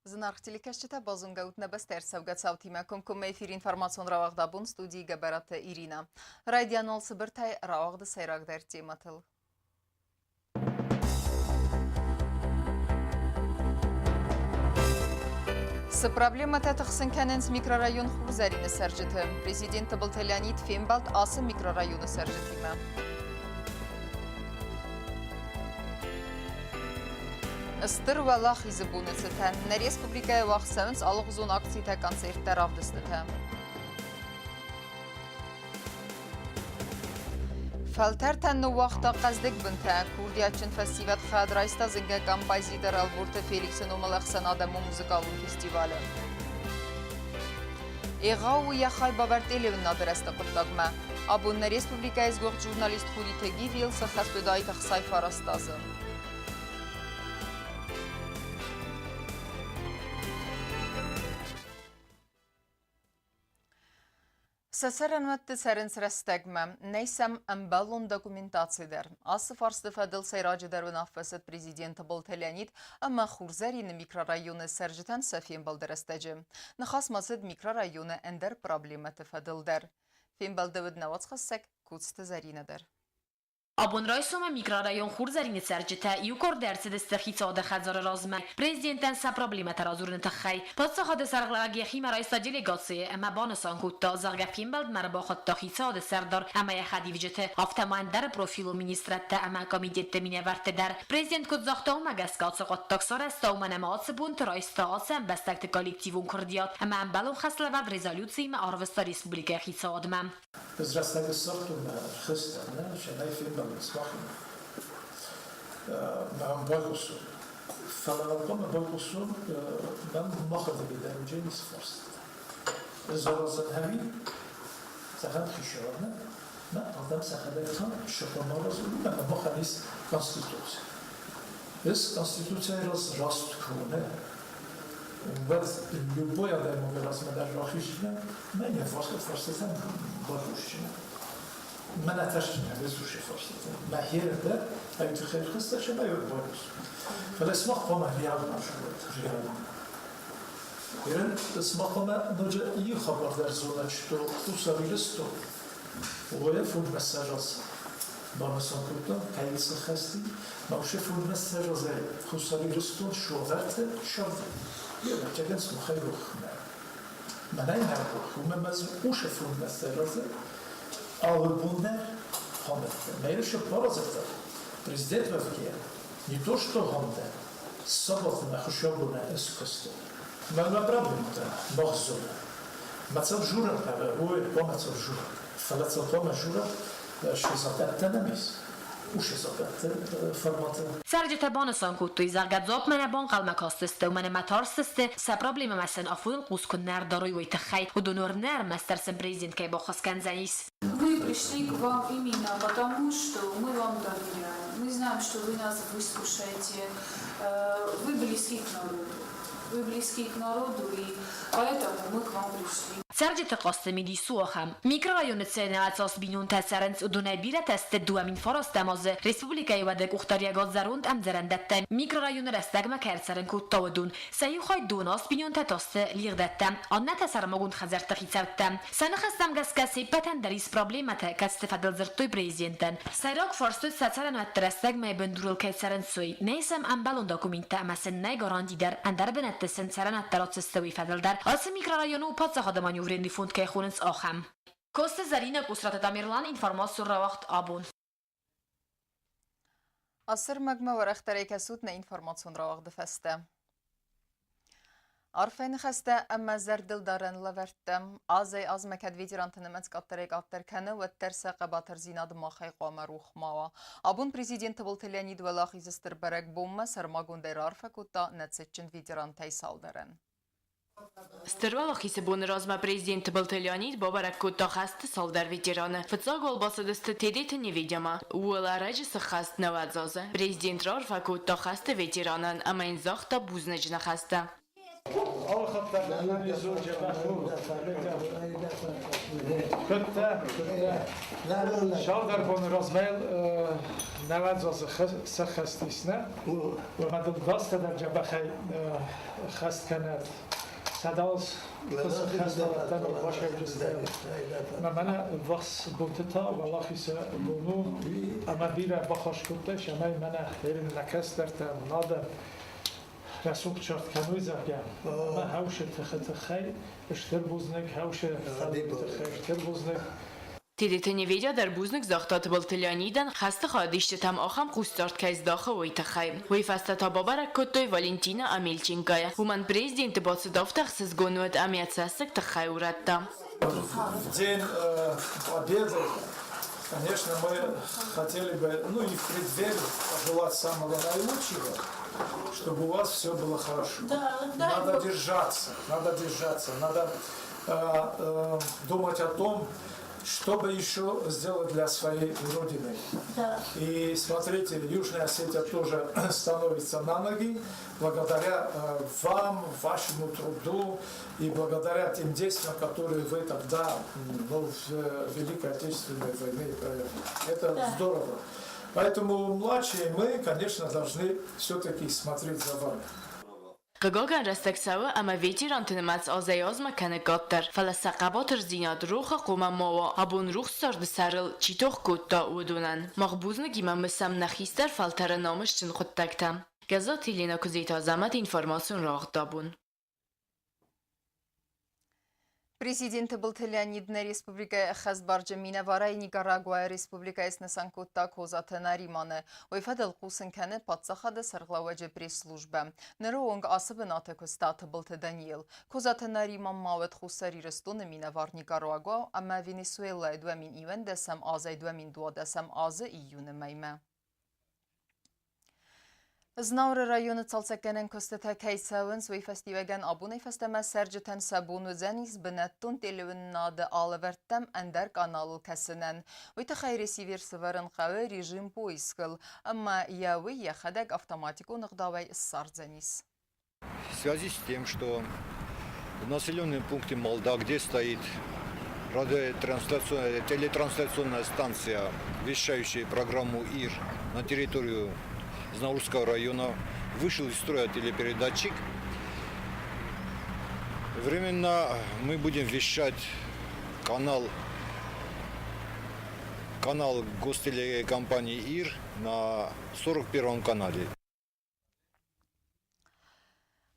Զնարխտիլիկաշչտա բազունգաուտ նբստեր սավգացավթիմը կոմկում էֆիր ինվարմացոն ռավաղդաբուն ստուդիի գբարատը իրինա։ Ռայդյանոլ սբրթայ ռավաղդը սայրագդեր տիմատıl. С проблема тахсынканенс микрорайон хурзарины сәржіті. Президенті Былтелянит Фембалт асы микрорайоны сәржітімі. Стыр валах изі бұныцыты. На республикая вақсауынс алық зон акцията концерттер авдыстыты. Фалтер тәнні вақта қаздік бінті. Курдиячын фестиват қадрайста зінгі композитор Албурты Феликсін омалақсан адамы музыкалын фестивалі. Еғау яхай бавард елевін надырасты құттағма. Абунна республика ezgoq журналист Хуриты Гивил сахастудай тақсай фарастазы. Сәсәрәнвәтті сәрін сірәстәгмә, нәйсәм әмбәлон документациядер. Асы фарсты фәділ сайрajıдар вен аффасет президенті Былтелянит, әмі Хурзарины микрорайоны сәржітен сәфен балдырастәжі. Нахасмасыд микрорайоны әндер проблематы фәділдер. Фен балдывыд навацқассәк, күцті зәринедер. Abonrajsoma mikrorajon Хурзарини сәржіті юкор дәрсідісті хицауды қадзары размы. Президенттен са проблематы разурыны тұққай. Подсақады сарғылаға хима райста делегация әмі банысан күтті азарға фембалд мәрбақытта хицауды сәрдар әмі яхади віжеті автомандары профилу министратты әмі комитетті миневәртідер. Президент күтзақта олмағасқа отсықаттық сарасты олман әмі атсы бұнты райста атсы әмбәстәкті коллективун күрдият әмі әмбәлін қасылавад резолюциями арвыста республика хицаудымы. Mesmachen. Am Bauchusum. Falando Bauchusum, man machen wir wieder James Forst. Zoals een heavy, ze gaan geschoren, maar dan ze gaan er gaan schoonmaken, maar dan mag er niet constitutie. Dus constitutie is rast gewoon. Wat любой адам раз мы даже рахишна, мы не форстен Bauchusum. من اتشتم بزوش فرصته مهیرده اگه تو خیلی خسته شده یا باید فالاسماق قوم ریال نشود ریال ایران اسماق قوم نوجه ای خبر در زونه چطور خصوصیستو ولی فون مساج از با مسان کردن کلیس خستی نوشه فون مساج از خصوصیستو شوورت شرد یه بچه اسم خیلی خونه من این نبود خونه مزوش فون مساج از Але bunlar Honda. Мейрше поразата. Президент Вавкия. Не то, что Honda. Собственно, хушобуна эскосто. Мама проблема-то. Махзуна. Мацав жура, ой, помацав жура. Фалацав пома жура, что запятта на мис. Уж запятта формата. Сәржеті банысан күтті изарға зоп мәне бан қалмакастысты, мәне матарсысты, са проблема мәсен афуын құскыннар дарой өйтіқай, удонорнар мәстерсен президент кай бақасқан зәнис. Мы пришли к вам именно потому, что мы вам доверяем. Мы знаем, что вы нас выслушаете. Вы близки к народу. Вы близки к народу, и поэтому мы к вам пришли. Сәржеті қастымы дейсу ақам. Микрорайоны цәйні атсас бинун тәсәрінс удунай бірі тәсті дуамин фарас тәмазы республикай вадық ұқтария ғадзарунд әмзәрәндәттен. Микрорайоны рәстәгмә кәрсәрін көттауыдун. Сәйі қай дунас бинун тәтасты лиғдәттен. Анна тәсәрмағын қазарты хицәвттен. Сәні қастам ғасқасы пәтән дәріс проблематы кәсті фәділзірттой президенттен. Сәйрақ фарсты сәтсәрін өтті рәстәгмә бөндірул кәсәрін сөй. Нәйсәм әмбәлін документті әмәсін näй гарантидер. Әндәр бінәттісін сәрін әттәратсыстыуи фәділдер. Асы микрорайону патсақады маневренді фонд кайхунынс ахам. Косты Зарина Кусрата Тамирлан информацию равахт абун. Асыр мәгмә варақтар екәсуд на информацион равағды фәсті. Арфайны қәсті әмі зәрділдарын ләвәрттім. Азай аз мәкәд ветерантыны мәцқаттарек аттар кәні өттер сәқі батыр зинады мақай қуама рухмава. Абун президенті Былтелянит вәлақ изістір бәрәк бомма сармагундай арфа күтта нәтсетчін ветерантай салдарын. Стырвала хисебун разма президент Былтелянит бабарак кутта хасты салдар ветераны. Фыцаг олбасыдысты тедеті невидима. Уыла рajысы хаст навадзазы. Президент рарфа кутта хасты ветеранын, амайн захта бузнажына хаста. أول خطة من زوجة بخو كنت شاودر بون رزميل نواد زاز سخستيسنا ومدد داست در جبخي خست كانت سداز خست ولتن وباشر جستيل ما منا وقت بوتتا والله خيس بونو أما بيرا بخش كنتش أما منا هيرن نكست در تنادم رسوب شرط کنوی زبان ما هوش تخت خی اشتر بوزنک هوش اشتر بوزنک Тидите не видя дар бузник захтат был Телеониден, хаста ходище там ахам хустарт кайз даха уйтахай. Уйфаста табабара коттой Валентина Амельченкая. Хуман президент боцедовтах сызгонует амиацасак тахай уратта. В день победы, конечно, мы хотели бы, ну и в преддверии пожелать самого наилучшего, чтобы у вас все было хорошо. Надо держаться, надо думать о том, что бы еще сделать для своей родины. И смотрите, Южная Осетия тоже становится на ноги благодаря вам, вашему труду и благодаря тем действиям, которые вы тогда в Великой Отечественной войне провели. Это здорово. Поэтому младшие мы, конечно, должны все-таки смотреть за вами. Гагаган растексава ама ветеран тенемац азаяз макане гаттер фаласақабатыр зинад руха қума мава абун рух сард сарыл читох кутта удунан мағбузны гимам мисам нахистер фалтара намыш чин хуттактам газат Елена Кузейта замат информацион рағдабун. Президент Леонидна Республика Хазбарджа Минаварай Никарагуа Республика Эснесанкутта Козата Нариманы. Ойфадал Кусенканы Патсахада Сарглаваджа пресс-служба. Нероонг асыбыната Костата Былты Даниил. Козата Нариман Мауэт Хусари Рестуны Минавар Никарагуа, ама Венесуэла 2020 азай 2020 азы июны майма. Знаур районы цалцакканен көстеті кайсауын суй фестивеген абуны фестеме сәржітен сабуну зәніз бінеттун телевін нады алывәрттім әндер каналы кәсінен. Ойты қайры сиверсіварын қауы режим поискыл, амма яуы яхадек автоматику нұғдавай ссар зәніз. В связи с тем, что в населенном пункте Малда, где стоит телетрансляционная станция, вещающая программу ИР на территорию Знаурского района, вышел из строя телепередатчик. Временно мы будем вещать канал гостелекомпании ИР на 41-м канале.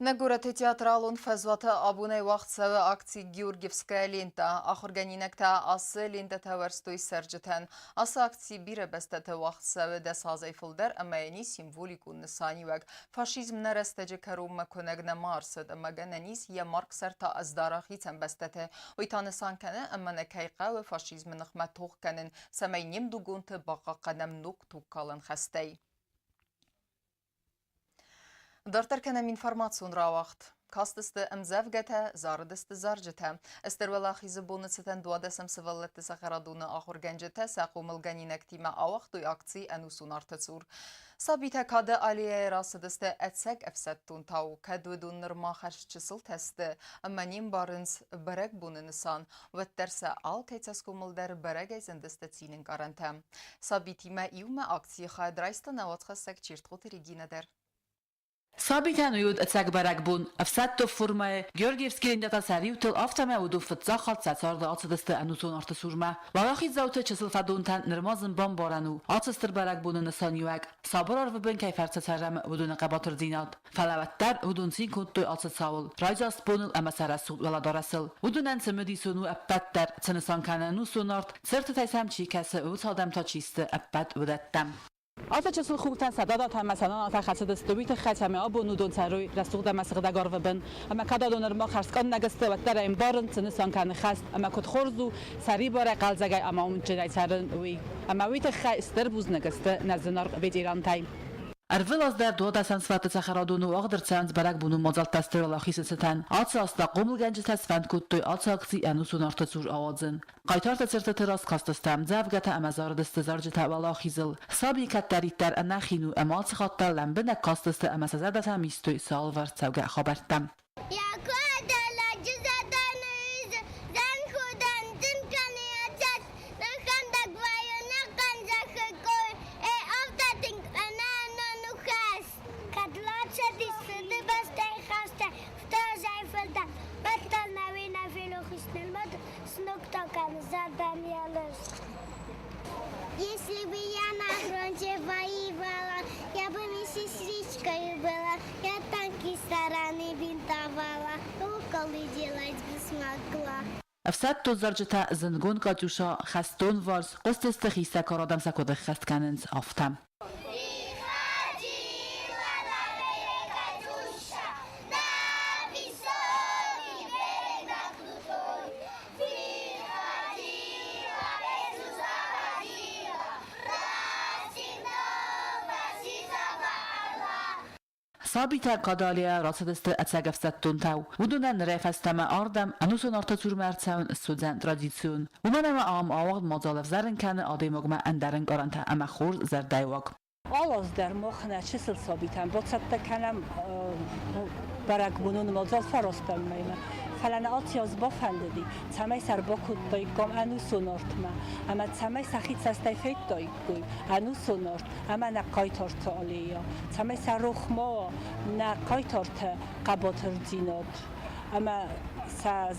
Нагураты театралун фазвата абунай вақтсавы акции Георгиевская лента. Ахорганинекта асы лента таварстой сәржітен. Асы акции бире бәстәті вақтсавы да сазайфылдар, әмәйіні символику нысанивәк. Фашизм нәрестәжі кәрумма көнәгіне марсыд, әмәгәнәніз я марксарта аздарах ицен бәстәті. Ойтаны санкәні әмәні кайқа фашизм нықма тоқкәнін сәмәйнем дугунты бақа қадам нук туққалын хәстәй. Дартарканам информацион равахт. Кастысты әмзәвгәтә, зарыдысты заржыта. Әстірвала хизы бонысытын дуадасым сываллетті сақарадуны ахурганжыта сақумылганин әктима авақтуй акции әнусун артыцур. Сабита кады алия расыдысты әтсәк әфсәттун тау. Кәдуэдун нырма қаршчысыл тәсті. Әмәнем барынс бәрәк буны нысан. Вәттәрсә ал кәйцәскумылдар бәрәк әйзіндісті цинін гаранта. Сабитима иума акции хайдрайсты наватқасак чиртқоты регинадер. Сабитан уюд ацагбарак бун, афсатту формае, Георгиевский лендата сариутыл автоме уду фытзахат сацарда ацыдысты анусон арты сурма. Валахид зауты чысылфадунтан нырмазын бомборану, ацыстыр барак буны нысан юак, сабырар выбын кайфарца царам удуны қабатыр зинат. Фалаваттар удун син кунтуй ацы саул, райзас буныл амасара суд валадарасыл. Удунан сымыди суну аппаттар, цынысан канану сунарт, цырты тайсам чикасы уцалдам тачисты аппат удаттам. آتش خوبتن صدادات هم مثلا آتش خاصه دستویت خاتمه آبونو دون سروی رسوق دم مسخده گار و بن اما کدا دونر ما خرسکان نگسته و در این بارن سنسان کن خست اما کد خورزو سری باره قلزگای اما اون جنای سرن وی اما ویت خاستر بوز نگسته نزنار بیت ایران تایم Арвелас дар дуадасан сваты сахарадуну агдырцанс барак буну мозалтастырыла хисесетен. Атсы аста қомылганжы тәсфәнд көттой атсы акции әнусун арты цур авадзын. Қайтарты цырты тырас кастыстам зәвгәті әмәзардысты заржы тәвала хизыл. Саби кәттәриттер әнәхину әмалсы қаттар ләмбінәк кастысты әмәсәзәдәсәм истой салвар цәвгә хабарттам. Я приколы делать бы смогла. افسد تو زرجتا زنگون کاتوشا خستون وارس قست استخیسته کارادم سکوده خست کننز آفتم. Sabita Kadalia rasadest ecegeftettun tau. Udunen refesteme ardem, anuson arta turmertsaun student tradition. Umanema am awad mazalef zeren kane ademogma enderen garante ama khur zerdayvag. آواز در مخ نه چه سل ثابتم با صد کنم برگ بنون مازال فراستم میمه فلان آتیاز با فندی تمای سر با کود دای گم انو سونارت ما اما تمای سخیت سستی فیت دای گوی انو سونارت اما نقای تارت آلیا تمای سر رخ ما نقای تارت قباتر دیناد اما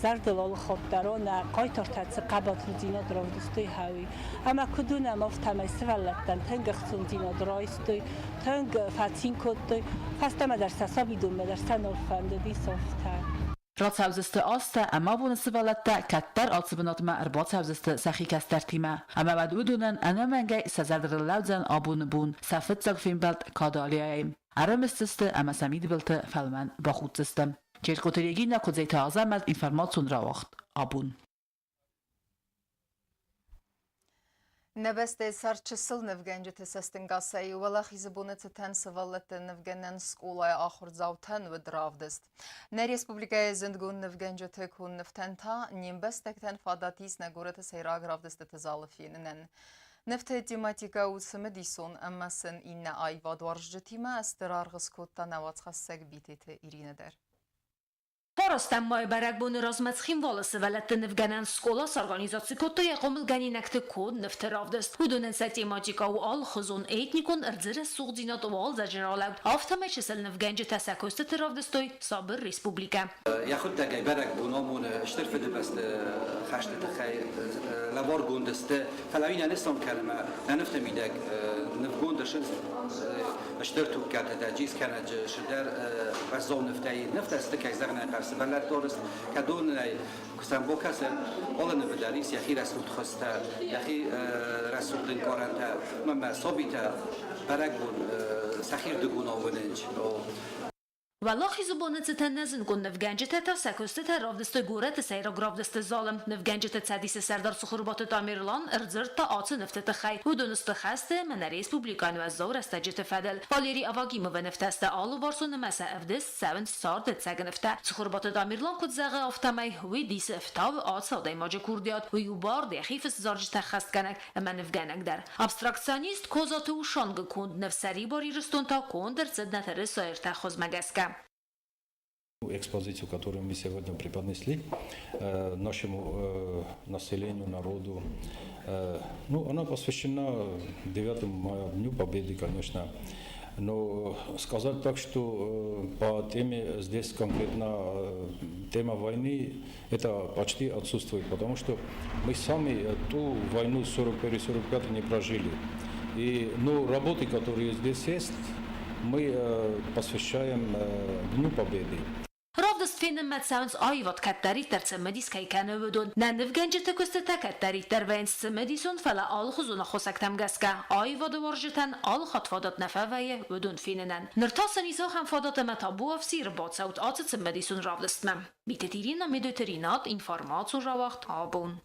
زردلال خود درون قایترت قبات دینا درودستی هایی اما کدوم مفتم سوالتن تنگ خون دینا درایستی تنگ فاتین کدی فستم در ساسابی دوم در سنور فندی سافته Ratsavziste aste ama bunu sıvalatta kattar altıbınatma erbatsavziste sahi kastartima ama bad udunan ana menge sezerdrillauzen abun bun safet zagfinbelt kadaliyayim aramististe ama samid bilte felman bachutsistem Cercoteriegina codzeta azam az informațiun rawacht abun Небесте сарчысыл невгенжеті сәстінгасай, уалахи забуныцы тән сываллаты невгенен скулай ахур заутан выдравдыст. Не республикая зіндгун невгенжеті кун нефтента, нембестектен фадатис негурыты сайрагравдысты тызалыфинінен. Нефте тематика уцымыдисон, әммасын инне айва дуаржетима әстірарғыз котта навацхассак битеті иринедер. Parastan maj barakban razmachin volası velette nevgenen skolas organizasyonu yaqomil ganinakte kod nefteravdest. Hudunen setematika u alxuzun etnikon erzire suğdinat oval zajenalaut. Aftame çesel nevgence tesakoste teravdestoy sabır respublika. ياخد تاجي برك بونامون اشترف دبست خشت تخي لبار جوندست فلاوين نستم كلمة نفت ميدك نفجون دشز اشترتو كات تجيز كانت شدار بس زون نفتاي نفت استك يزغنا قرس بلد دورست كدون كسان بوكاسن ولا نبداريس يا اخي رسول خستا يا اخي رسول دين كورنتا مما صوبيتا برك بون سخير دغونا ونج Валахи зубонецы теннезин кун невгенжете та секосте та равдесте гурете сейра гравдесте залым невгенжете цадисе сердар сухурбаты тамирлан эрзырт та ацы нефтете хай удунусты хасте мен республикан و زور استجته فدل فاليري افاگي مو نفتسته آلو بارسون مسا افدس 7 سارد تسگنفته سخوربات تاميرلان کد زغه افتمای وی دیس افتا و آتسا دایماج کوردیات و یوبار دیخیف زارج تخست کنک اما نفگنک در ابستراکسیونیست کوزاتو و شانگ کند نفسری باری رستون تا کند در цед نتره سایر تخوز مگسکه Экспозицию, которую мы сегодня преподнесли нашему населению, народу, ну, она посвящена 9 мая, Дню Победы, конечно. Но сказать так, что по теме здесь конкретно тема войны, это почти отсутствует, потому что мы сами ту войну 41-45 не прожили. И, ну, работы, которые здесь есть, мы посвящаем Дню Победы. Ravdest finnen met sounds aivat kattarit ter cemedis kajkan övödön. Nennev gencsete köztete kattarit ter vejnsz cemedison fele alhuzun a hoszaktam geszka. Aivad varjeten alhat fadat nefeveje övödön finnenen. Nörtasen izohan fadat emet abu av szír bacaut ace cemedison ravdest mem. Bitet irina midöterinat informácion ravacht abun.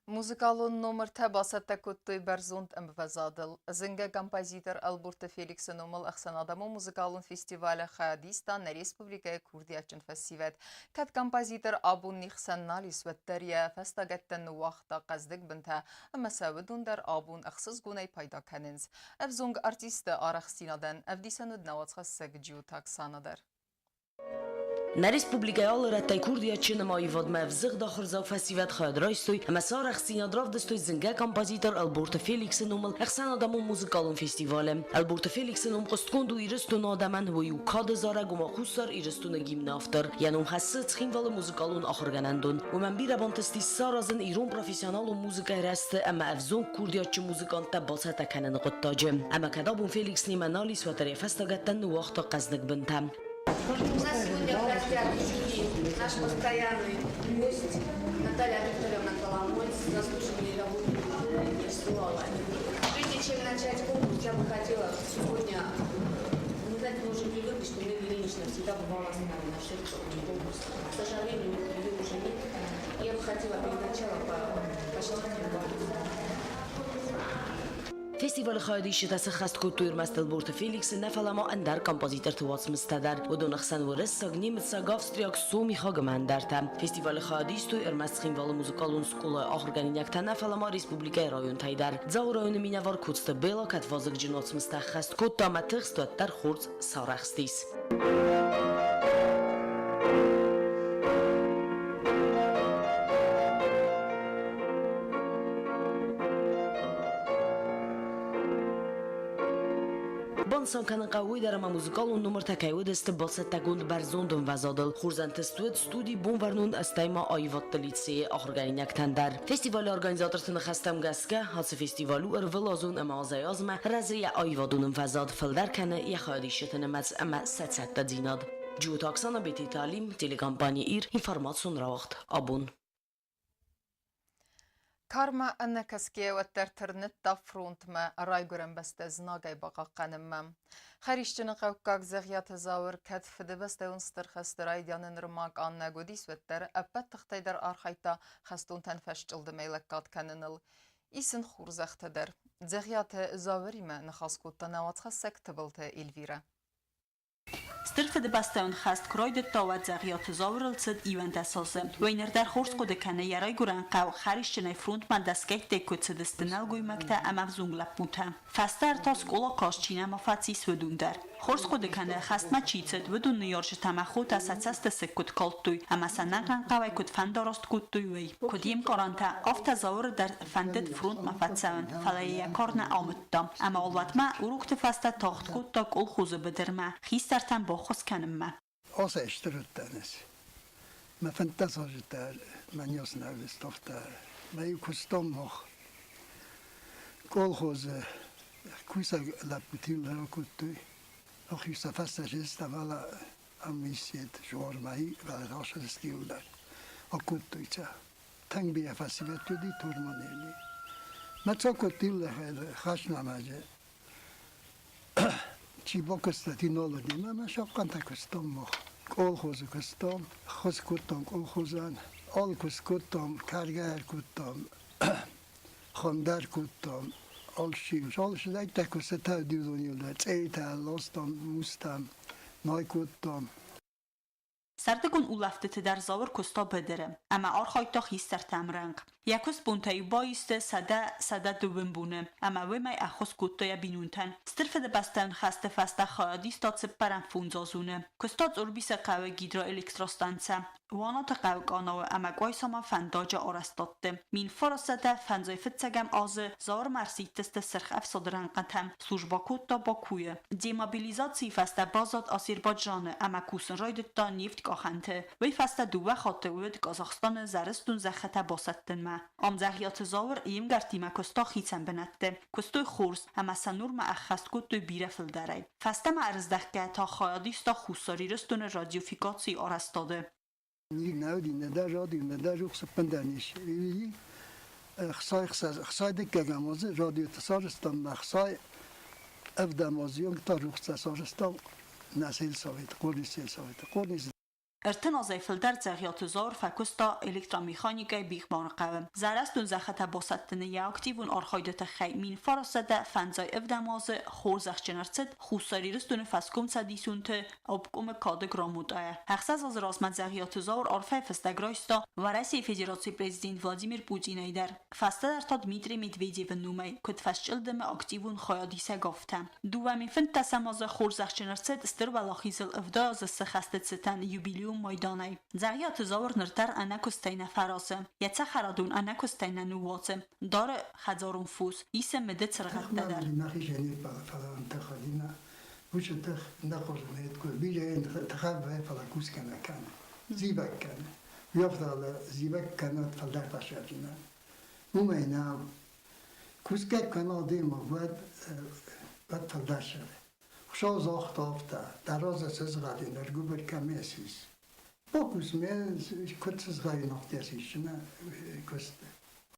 Музыкалун номер табасатта көттой барзунд эмбвазадыл. Зынга композитор Албурта Феликс номал Ахсанадаму музыкалун фестиваля Хадистан на республикая Курдиячин фестивет. Кат композитор Абун Нихсаннали светтария фестагеттен вақта қаздық бінта, әмі сәвідундар Абун ақсыз гунай пайда кәнінз. Әвзунг артисты арақсинадан әвдисен үднаватқа сәгджу таксанадар. Na Respublika Alratay Kurdiyaçın mayvad mevzıq daxırzav festivat xadraystoy masar axsina dravdastoy zinga kompozitor Alberto Felix numul axsan adamı muzikalun festivalem Alberto Felix num qostkondu iristun adaman و یو کاد زاره گما خوسر ایرستون گیم نافتر یعنی حسد خیم ول موزیکالون آخرگنندون و من بیره بانتستی سارازن ایران پروفسیونال و موزیک رست اما افزون کوردیاچی موزیکان تباسط کنن قطاجم اما کدابون فیلیکس نیمنالی سوتری فستگتن وقت قزنگ بنتم Хотят еще наш постоянный гость Наталья Викторовна Коломойц, заслуженный работник культуры. Прежде чем начать конкурс, я бы хотела сегодня, вы знаете, мы уже привыкли, что Лидия Ильинична всегда бывала с нами на всех конкурсах. К сожалению, ее уже нет. Я бы хотела перед началом почтить вам. فستیوال خایدیش تاس خست کتویر مستل بورت فیلیکس نفلما اندر کمپوزیتر تواس مستدر و دونخسن و رساگ نیمت ساگافستریاک سومی خاگمن درتم فستیوال خایدیش تو ارمستخیم وال موزیکالون سکولا آخرگانینیک تا نفلما ریسپوبلیکای رایون تایدر زاو رایون مینوار کتست بیلا کت وازگ جنوت مستخ خست کت تا متخست و در خورد سارخستیس بانسان کنن قوی در ما موزیکال و نمر تکایود است باست تگوند برزوندن وزادل خورزن تستود استودی بون ورنون استایما آیوات دلیتسی آخرگانی نکتندر فستیوال ارگانیزاتور تنخستم گسکه هاس فستیوالو ارولازون اما آزایازمه رزی آیوادون وزاد فلدر کنه یا خادیشتن مز اما ست دیناد جو تاکسانا بیتی تعلیم تلکامپانی ایر اینفرماسیون راوخت آبون كارما أنك سكي والترترنت تفرونت ما رايقرن بستزنا جاي بقى قنمم خريشتن قوكاك زغيات زاور كتف دبسته ونستر خستراي ديان نرماك آن نگوديس وتر أبت تختيدر آرخيتا خستون تنفشت الدميلكات كننل إيسن خورزخت در زغيات زاوري ما نخاسكو تناوات خسك تبلت إلفيرا Styrfy debasteun hast kroide tawad zagiat zaurelcet event asase. Weiner der horsko de kane yaray guran qaw kharishchnay frontman daskek de kutsedestinal goymakta amavzung laputa. Fastar tas kola qashchina mafatsis vedundar. Horsko de kane hast ma chitset vedun yorsh tamakhut asatsast sekut koltuy amasanan qaway kut fandarost kuttuy wey. Kudim qaranta afta zaur der fandet front mafatsaun falaya korna amuttam. Ama olvatma urukte fasta taxt kutta kol khuze bederma. Xistartan خس کنم من. آسه اشترتنش. من فانتزاج در من یاس نویستم در. من یه کستم مخ. کل خوزه کویسا لپوتیم لرا کتوی. آخی سفستش است ولی امیسیت جوار مایی ولی راشد استیل در. آکوتوی چه. تنگ بیا فسیبت کدی تورمانیلی. من چه کتیم لخیل خش نماجه. چی با کستاتی نالدیم من شاقان تا کستم مخ کل خوز کستم خوز کتم کل خوزان آل کس کتم کارگر کتم خاندر کتم آل شیوش آل شده تا کستا دیونیوله چه تا لاستم مستم نای کتم Sardekun ulaftet در زاور کستا بدرم اما آرخایتا خیستر تمرنگ یکوس بونتای بایسته سده دوبن بونه اما ویمای اخوز کتای بینونتن سترف دبستن خسته فسته خیادی ستاد سپرن فونزازونه کستاد اربیس قوه گیدرا الکتراستانسه وانات قوه گاناوه اما گویساما فنداج آرستاده مین فراسته فنزای فتسگم آزه زار مرسیتست سرخ افسادرن قطم سوژبا کتا با کویه دیمابیلیزاتی فسته بازاد آسیرباجانه اما کوسن رایدتا نیفت آخنته وی فسته دوه خاطه وید کازاخستان زرستون زخته باستن ما ام زغیات زاور ایم گرتیمه کستا خیچن بنده کستوی خورز اما سنور ما اخست کتوی بیره فل داره فسته ما ارزدخگه تا خایادیستا خوصاری رستون رادیوفیکاتی آرستاده نودی ندر رادیو ندر رخص پندنیش خصای دکه گمازه رادیو تسارستان مخصای افدامازیون تا رخص تسارستان نسیل ساویت قرنی سیل ساویت قرنی ارتنا زیفل در زغیات زار فکستا الکترومکانیکای بیخبان قوم زرستون زخته باستن یا اکتیون آرخایدت خیمین فراسده فنزای افداماز خورزخ جنرسد خوصاری رستون فسکم صدیسونت ابکم کادگ رامودایه اخصاص از راسمت زغیات زار آرفه فستگرایستا و رئیس فدراسیون پرزیدنت ولادیمیر پوتین ایدر فسته در تا دمیتری مدویدیو نومی کد فشل دم اکتیون خیادیسه گفتم دومی فن تسماز خورزخ جنرسد استر ولاخیزل افداز سخستت ستن یوبیلیوم مایدانی زغیات زاور نرتر انکستین فراسه یت خرادون انکستین نوواتم داره خزارون فوس ایسه مده ترغت در نخیش یعنی فلان تخالینا وش تخ نخور نهید کل بیجه تخاب به فلاکوس کنه کنه زیبک کنه بیافت زیبک کنه فلدر پاشرجینا مومینا کوسکت کنه دیما باید فلدر شده خوشا زاخت آفته دراز سز غدی نرگو بر کمیسیس Fokus mehr, kurzes rein noch der sich, ne, koste.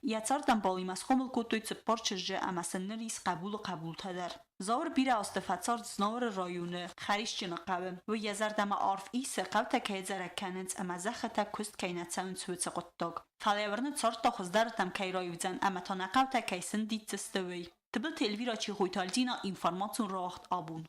Яцардам болимас хомл кутуйц порчже ама сеннерис قبول تدر زور بیره استفادسار زنور رایونه خریشچن قبم و یزردم عارف ایسه قوتا که زرکننز اما زختا کست کینت سون سویت قطاق فلیورن چارتا خزدارتم که رایوزن اما تا نقوتا که سندید تستوی تبل تلویرا چی خویتال دینا اینفرماتون راخت آبون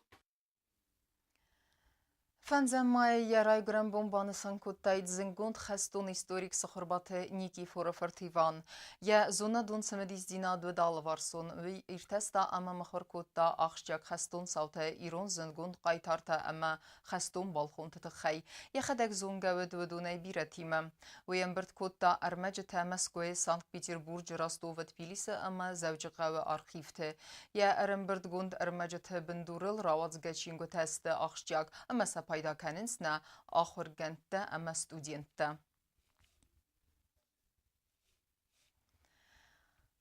Фанзем має ярай грем бомбанесан кутайд зингунд хестун историк сахарбате Никифоров Артиван. Я зона дун семедис дина дведал варсон. Ви иртеста ама махар кутта ахшчак хестун сауте ирон зингунд қайтарта ама хестун балхун тетхай. Я хадак зунга ведудунай биратима. Ви емберт кутта армеджете Москве Санкт-Петербург Ростов Тбилиси ама завжиqawe архивте. Я аремберт гунд армеджете бендурил равацгачинго тесте ахшчак ама پیدا کننس نه آخر گنته اما استودینته.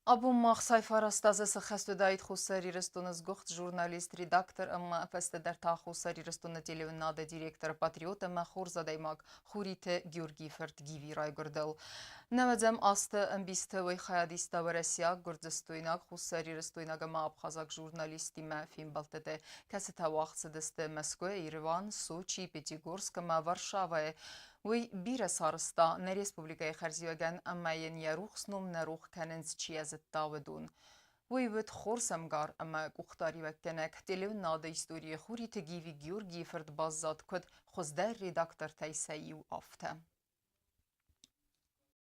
ابو ماخ سایفار استازس خستو داید خوسری رستونز گخت ژورنالیست ریداکتر اما فست در تا خوسری رستون تلویزیون دیرکتر پاتریوت اما خورزاده ماگ خوریت گیورگی فرد گیوی رای گردل. نوزم است ام بیست وی خیادیست و رسیا گردستویناگ خوسری رستویناگ ما ابخازاگ ژورنالیستی ما فیلم بلته کسی تا وقت سدست مسکو ایروان سوچی پیتیگورسک ما ورشاوه وی بیر سارستا نه ریسپوبلیکای خرزیوگن اما ین یروخسنوم نروخ کننز چی از التاودون. وی ود خورسمگار اما گختاری وکنک تلیون ناده ایستوری خوری تگیوی گیورگی فرد باززاد کد خوزده ریداکتر تیسایی و آفته.